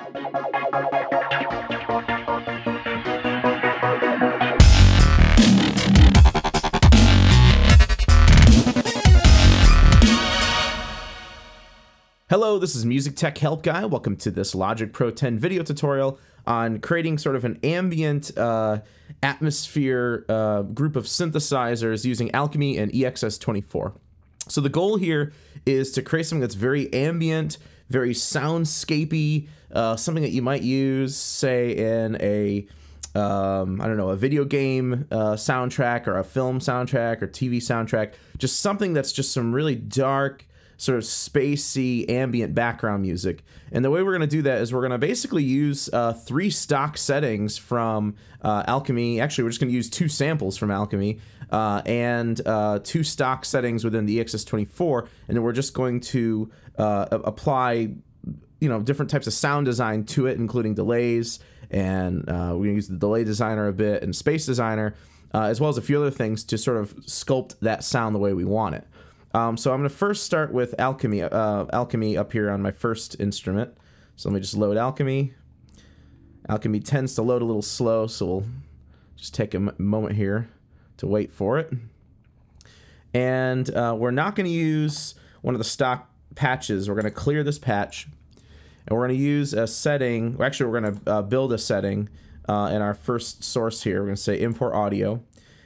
Hello, this is Music Tech Help Guy. Welcome to this Logic Pro 10 video tutorial on creating sort of an ambient atmosphere group of synthesizers using Alchemy and EXS24. So the goal here is to create something that's very ambient, very soundscapey, something that you might use, say, in a I don't know, a video game soundtrack or a film soundtrack or TV soundtrack. Just something that's just some really dark, sort of spacey ambient background music. And the way we're going to do that is we're going to basically use 3 stock settings from Alchemy. Actually, we're just going to use 2 samples from Alchemy and 2 stock settings within the EXS24, and then we're just going to apply, you know, different types of sound design to it, including delays, and we're going to use the delay designer a bit and space designer, as well as a few other things to sort of sculpt that sound the way we want it. So I'm going to first start with Alchemy up here on my first instrument. So let me just load Alchemy. Alchemy tends to load a little slow, so we'll just take a moment here to wait for it. And we're not going to use one of the stock patches. We're going to clear this patch, and we're going to use a setting. Well, actually, we're going to build a setting in our first source here. We're going to say import audio,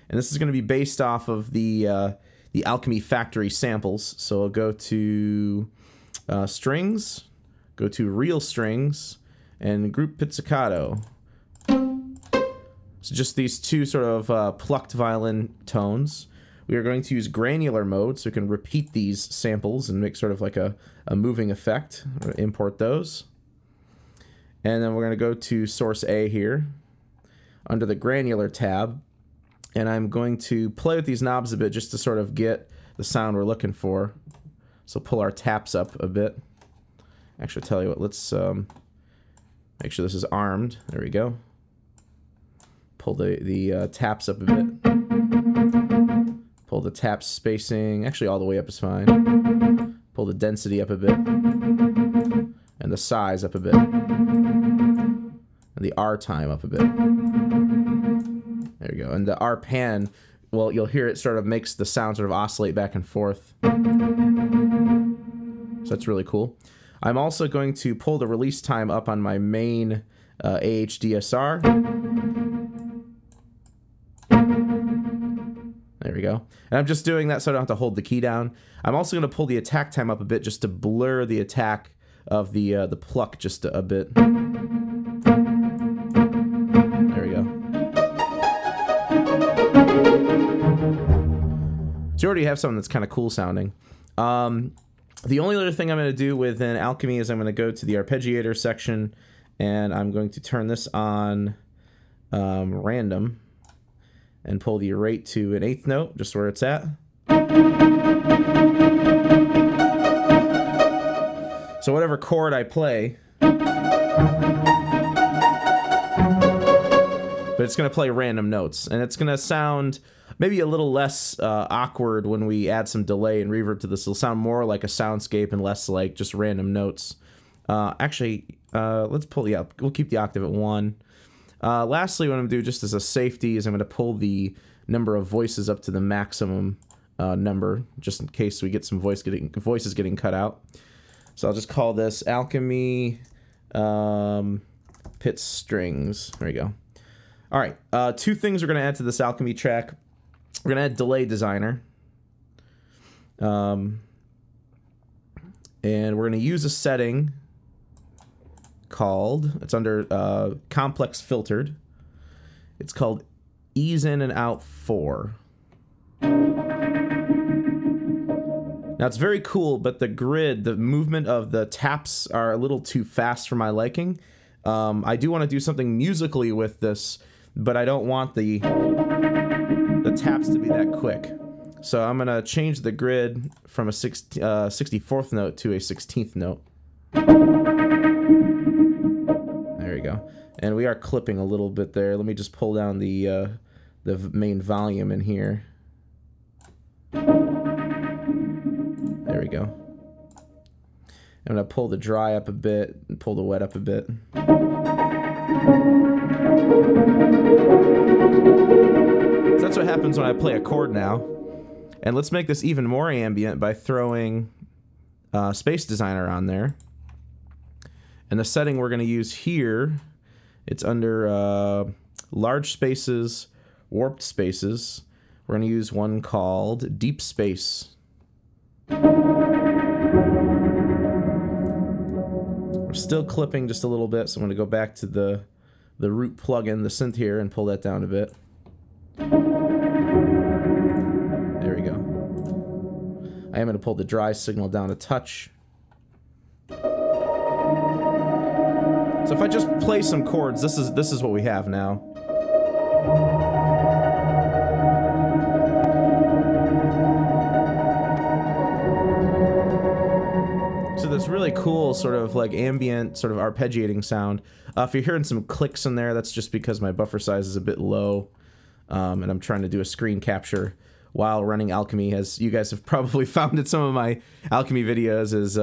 and this is going to be based off of the Alchemy factory samples. So I'll go to strings, go to real strings, and group pizzicato. So just these 2 sort of plucked violin tones. We are going to use granular mode, so we can repeat these samples and make sort of like a moving effect. Import those. And then we're going to go to source A here, under the granular tab. And I'm going to play with these knobs a bit just to sort of get the sound we're looking for. So pull our taps up a bit. Actually, I'll tell you what, let's make sure this is armed. There we go. Pull the taps up a bit. Pull the tap spacing, actually all the way up is fine. Pull the density up a bit. And the size up a bit. And the R time up a bit. There you go. And the R pan, well, you'll hear it sort of makes the sound sort of oscillate back and forth. So that's really cool. I'm also going to pull the release time up on my main AHDSR. There we go. And I'm just doing that so I don't have to hold the key down. I'm also going to pull the attack time up a bit just to blur the attack of the pluck just a bit. There we go. So you already have something that's kind of cool sounding. The only other thing I'm going to do within Alchemy is I'm going to go to the arpeggiator section, and I'm going to turn this on random and pull the rate to an 1/8 note, just where it's at. So whatever chord I play, but it's going to play random notes, and it's going to sound maybe a little less awkward when we add some delay and reverb to this. It'll sound more like a soundscape and less like just random notes. Actually, let's pull the we'll keep the octave at 1. Lastly, what I'm going to do just as a safety is I'm going to pull the number of voices up to the maximum number, just in case we get some voices getting cut out. So I'll just call this Alchemy Pit Strings. There you go. All right, 2 things we're going to add to this Alchemy track. We're going to add delay designer. And we're going to use a setting called, it's under complex filtered. It's called ease in and out 4. Now it's very cool, but the grid, the movement of the taps are a little too fast for my liking. I do want to do something musically with this, but I don't want the taps to be that quick. So I'm going to change the grid from a 64th note to a 16th note. There we go. And we are clipping a little bit there. Let me just pull down the main volume in here. There we go. I'm going to pull the dry up a bit and pull the wet up a bit. So that's what happens when I play a chord now. And let's make this even more ambient by throwing Space Designer on there. And the setting we're going to use here, it's under large spaces, warped spaces. We're going to use one called Deep Space. We're still clipping just a little bit, so I'm going to go back to the root plugin, the synth here, and pull that down a bit. There we go. I am going to pull the dry signal down a touch. So if I just play some chords, this is what we have now. So this really cool sort of like ambient sort of arpeggiating sound. If you're hearing some clicks in there, that's just because my buffer size is a bit low, and I'm trying to do a screen capture while running Alchemy, as you guys have probably found in some of my Alchemy videos, is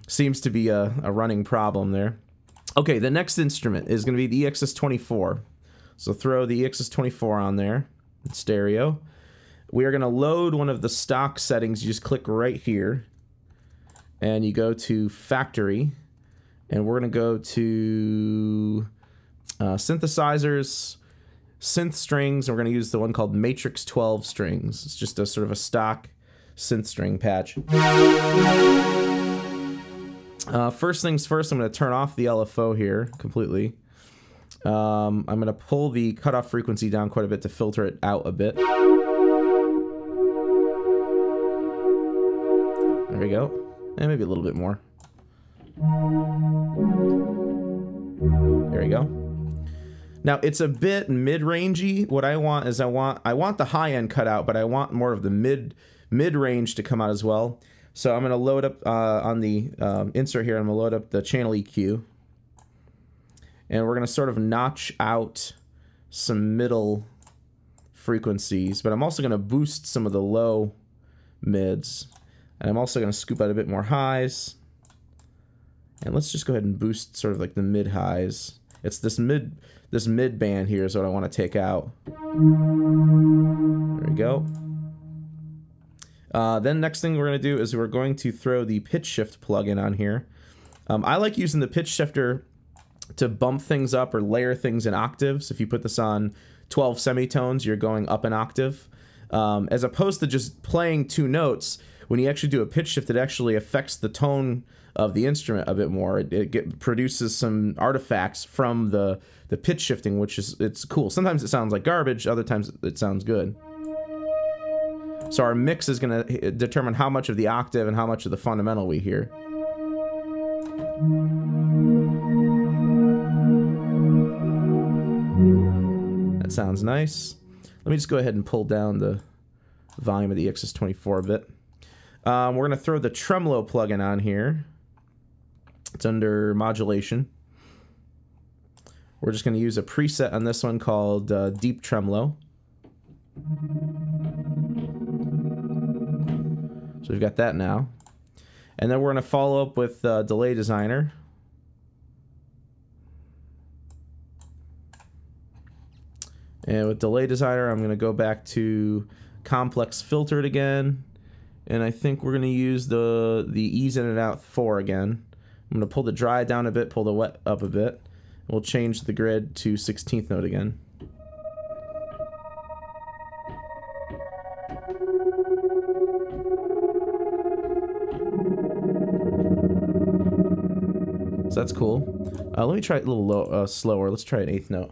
seems to be a running problem there. Okay, the next instrument is going to be the EXS24. So throw the EXS24 on there, in stereo. We are going to load one of the stock settings. You just click right here, and you go to Factory, and we're going to go to Synthesizers, Synth Strings, and we're going to use the one called Matrix 12 Strings. It's just a sort of a stock synth string patch. First things first, I'm going to turn off the LFO here completely. I'm going to pull the cutoff frequency down quite a bit to filter it out a bit. There we go. And maybe a little bit more. There we go. Now it's a bit mid-rangey. What I want is I want the high end cut out, but I want more of the mid-range to come out as well. So I'm going to load up on the insert here. I'm going to load up the channel EQ, and we're going to sort of notch out some middle frequencies. But I'm also going to boost some of the low mids, and I'm also going to scoop out a bit more highs. And let's just go ahead and boost sort of like the mid highs. It's this mid band here is what I want to take out. There we go. Then next thing we're going to do is we're going to throw the pitch shift plugin on here. I like using the pitch shifter to bump things up or layer things in octaves. If you put this on 12 semitones, you're going up an octave. As opposed to just playing two notes, when you actually do a pitch shift, it actually affects the tone of the instrument a bit more. It produces some artifacts from the pitch shifting, which is it's cool. Sometimes it sounds like garbage, other times it sounds good. So our mix is going to determine how much of the octave and how much of the fundamental we hear. That sounds nice. Let me just go ahead and pull down the volume of the EXS24 a bit. We're going to throw the tremolo plugin on here. It's under modulation. We're just going to use a preset on this one called Deep Tremolo. So we've got that now. And then we're going to follow up with Delay Designer. And with Delay Designer, I'm going to go back to Complex Filtered again. And I think we're going to use the Ease In and Out 4 again. I'm going to pull the dry down a bit, pull the wet up a bit. We'll change the grid to 16th note again. So that's cool. Let me try it a little slower. Let's try an 8th note.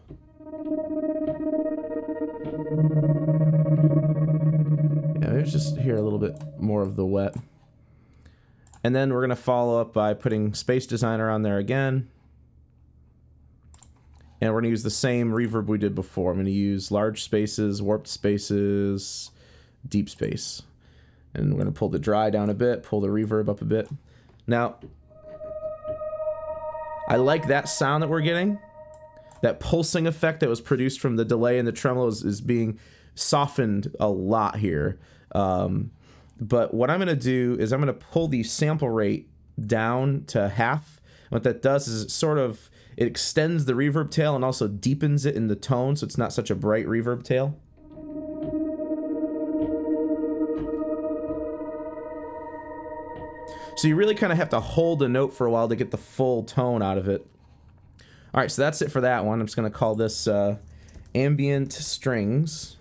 Yeah, maybe just hear a little bit more of the wet. And then we're going to follow up by putting Space Designer on there again. And we're going to use the same reverb we did before. I'm going to use large spaces, warped spaces, deep space. And we're going to pull the dry down a bit, pull the reverb up a bit. Now, I like that sound that we're getting. That pulsing effect that was produced from the delay and the tremolo is being softened a lot here. But what I'm going to do is I'm going to pull the sample rate down to half. What that does is it extends the reverb tail and also deepens it in the tone, so it's not such a bright reverb tail. So you really kind of have to hold a note for a while to get the full tone out of it. All right, so that's it for that one. I'm just going to call this ambient strings.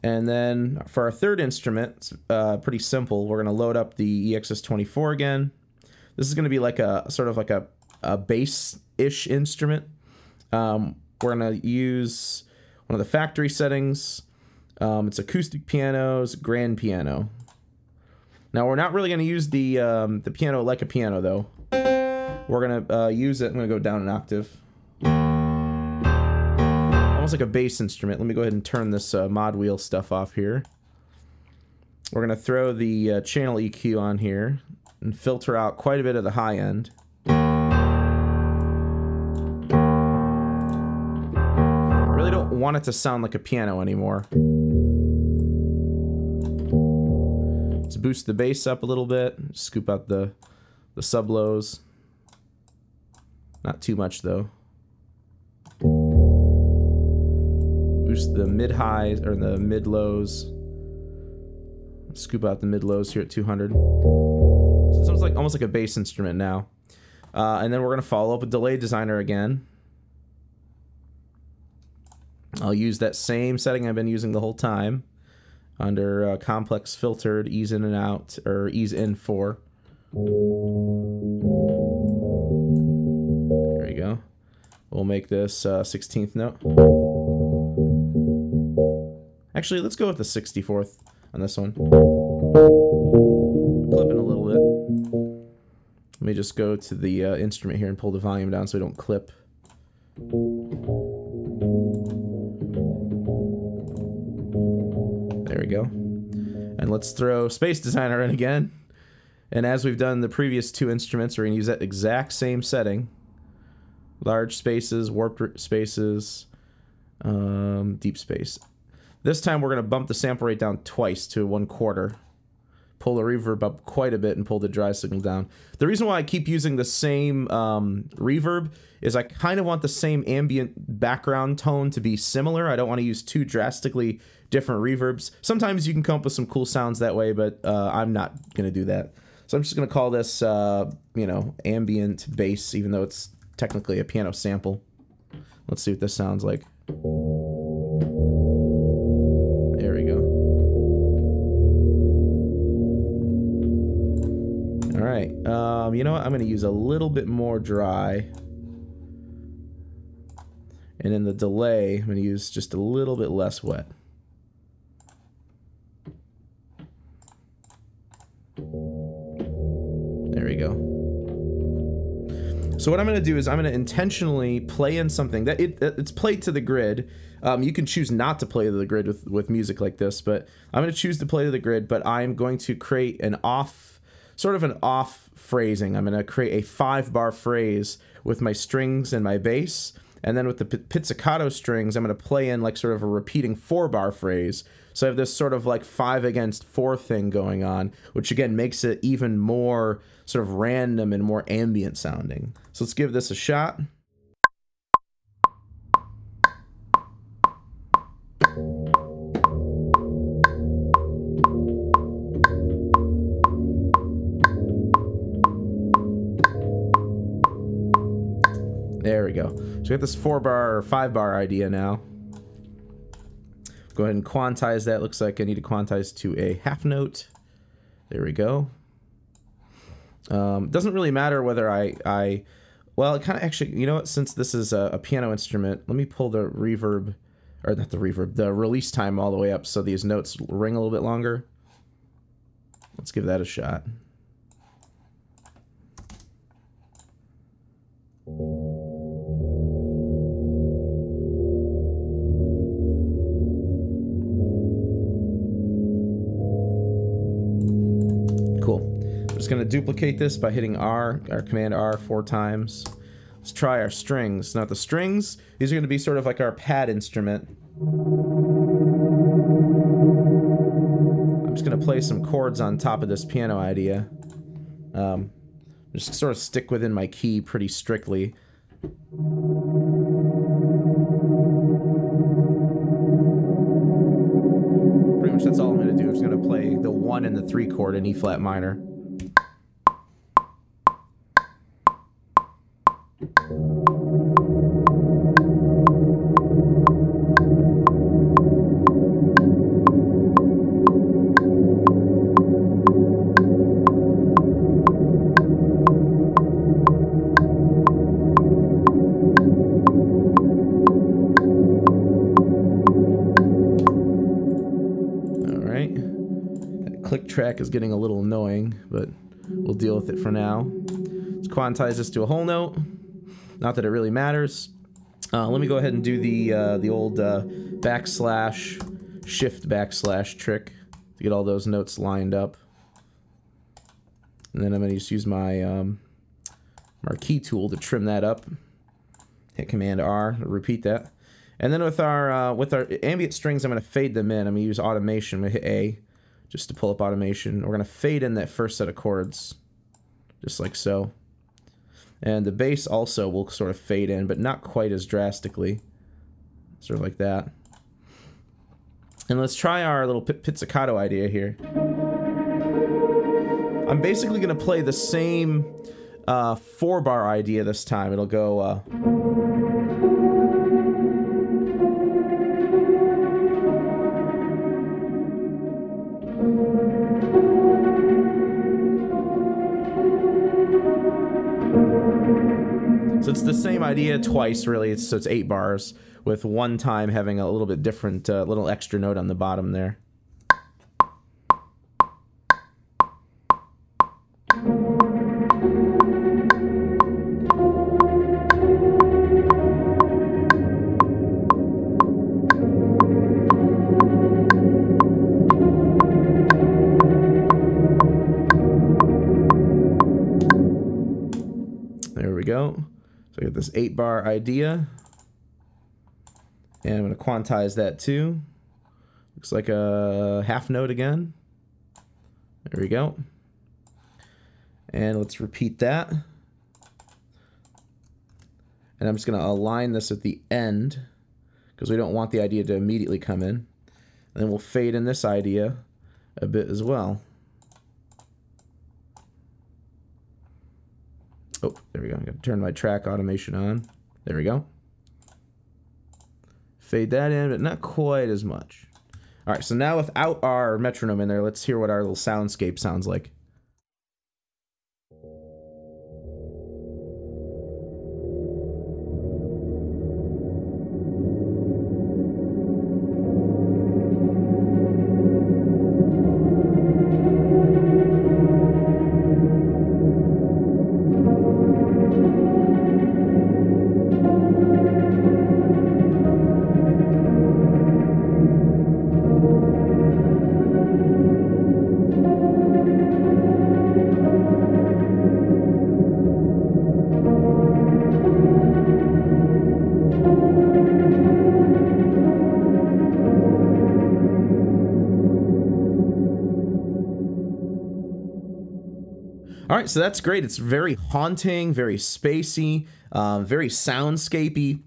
And then for our third instrument, it's pretty simple. We're going to load up the EXS24 again. This is going to be like a sort of like a bass-ish instrument. We're going to use one of the factory settings. It's acoustic pianos, grand piano. Now we're not really going to use the piano like a piano though. We're going to use it. I'm going to go down an octave. Almost like a bass instrument. Let me go ahead and turn this mod wheel stuff off here. We're going to throw the channel EQ on here and filter out quite a bit of the high end. I really don't want it to sound like a piano anymore. Let's boost the bass up a little bit. Scoop out the sub lows. Not too much though. Boost the mid highs or the mid lows. Scoop out the mid lows here at 200. So it sounds like almost like a bass instrument now. And then we're gonna follow up with Delay Designer again. I'll use that same setting I've been using the whole time. Under complex filtered, ease in and out, or ease in 4. There we go. We'll make this 16th note. Actually, let's go with the 64th on this one. Clipping a little bit. Let me just go to the instrument here and pull the volume down so we don't clip. There we go. And let's throw Space Designer in again. And as we've done the previous two instruments, we're going to use that exact same setting. Large spaces, warped spaces, deep space. This time we're going to bump the sample rate down twice to 1/4. Pull the reverb up quite a bit and pull the dry signal down. The reason why I keep using the same reverb is I kind of want the same ambient background tone to be similar. I don't want to use two drastically different reverbs. Sometimes you can come up with some cool sounds that way, but I'm not going to do that. So I'm just going to call this, you know, ambient bass, even though it's technically a piano sample. Let's see what this sounds like. There we go. All right, you know what? I'm going to use a little bit more dry. And in the delay, I'm going to use just a little bit less wet. There we go. So what I'm going to do is I'm going to intentionally play in something that it's played to the grid. You can choose not to play to the grid with music like this, but I'm going to choose to play to the grid, but I'm going to create an off, sort of an off phrasing. I'm going to create a 5-bar phrase with my strings and my bass, and then with the pizzicato strings, I'm going to play in like sort of a repeating 4-bar phrase. So I have this sort of like 5 against 4 thing going on, which again makes it even more sort of random and more ambient sounding. So let's give this a shot. There we go. So we got this 4-bar or 5-bar idea now. Go ahead and quantize that. Looks like I need to quantize to a half note. There we go. Doesn't really matter whether well, it kind of actually, you know what, since this is a piano instrument, let me pull the reverb, or not the reverb, the release time all the way up so these notes ring a little bit longer. Let's give that a shot. Just going to duplicate this by hitting R, or Command R 4 times. Let's try our strings. Now the strings, these are going to be sort of like our pad instrument. I'm just going to play some chords on top of this piano idea. Just sort of stick within my key pretty strictly. Pretty much that's all I'm going to do. I'm just going to play the 1 and the 3 chord in E flat minor. Click track is getting a little annoying, but we'll deal with it for now. Let's quantize this to a whole note. Not that it really matters. Let me go ahead and do the old backslash, shift backslash trick to get all those notes lined up. And then I'm going to just use my marquee tool to trim that up. Hit Command R to repeat that. And then with our ambient strings, I'm going to fade them in. I'm going to use automation. I'm going to hit A. Just to pull up automation. We're going to fade in that first set of chords, just like so. And the bass also will sort of fade in, but not quite as drastically. Sort of like that. And let's try our little pizzicato idea here. I'm basically going to play the same 4-bar idea this time. It'll go... So it's the same idea twice, really. So it's 8 bars, with one time having a little bit different, little extra note on the bottom there. There we go. So I get this 8-bar idea, and I'm going to quantize that too. Looks like a half note again. There we go. And let's repeat that. And I'm just going to align this at the end, because we don't want the idea to immediately come in. And then we'll fade in this idea a bit as well. Oh, there we go. I'm going to turn my track automation on. There we go. Fade that in, but not quite as much. All right, so now without our metronome in there, let's hear what our little soundscape sounds like. All right, so that's great. It's very haunting, very spacey, very soundscapey.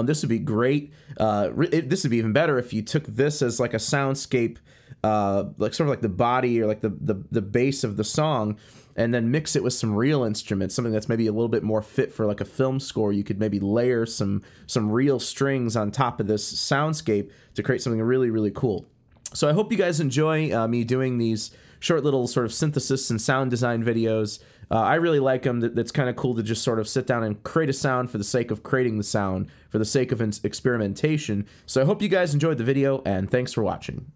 This would be great. This would be even better if you took this as like a soundscape, like sort of like the body or like the base of the song, and then mix it with some real instruments, something that's maybe a little bit more fit for like a film score. You could maybe layer some real strings on top of this soundscape to create something really, really cool. So I hope you guys enjoy me doing these short little sort of synthesis and sound design videos. I really like them. That's kind of cool to just sort of sit down and create a sound for the sake of creating the sound, for the sake of experimentation. So I hope you guys enjoyed the video, and thanks for watching.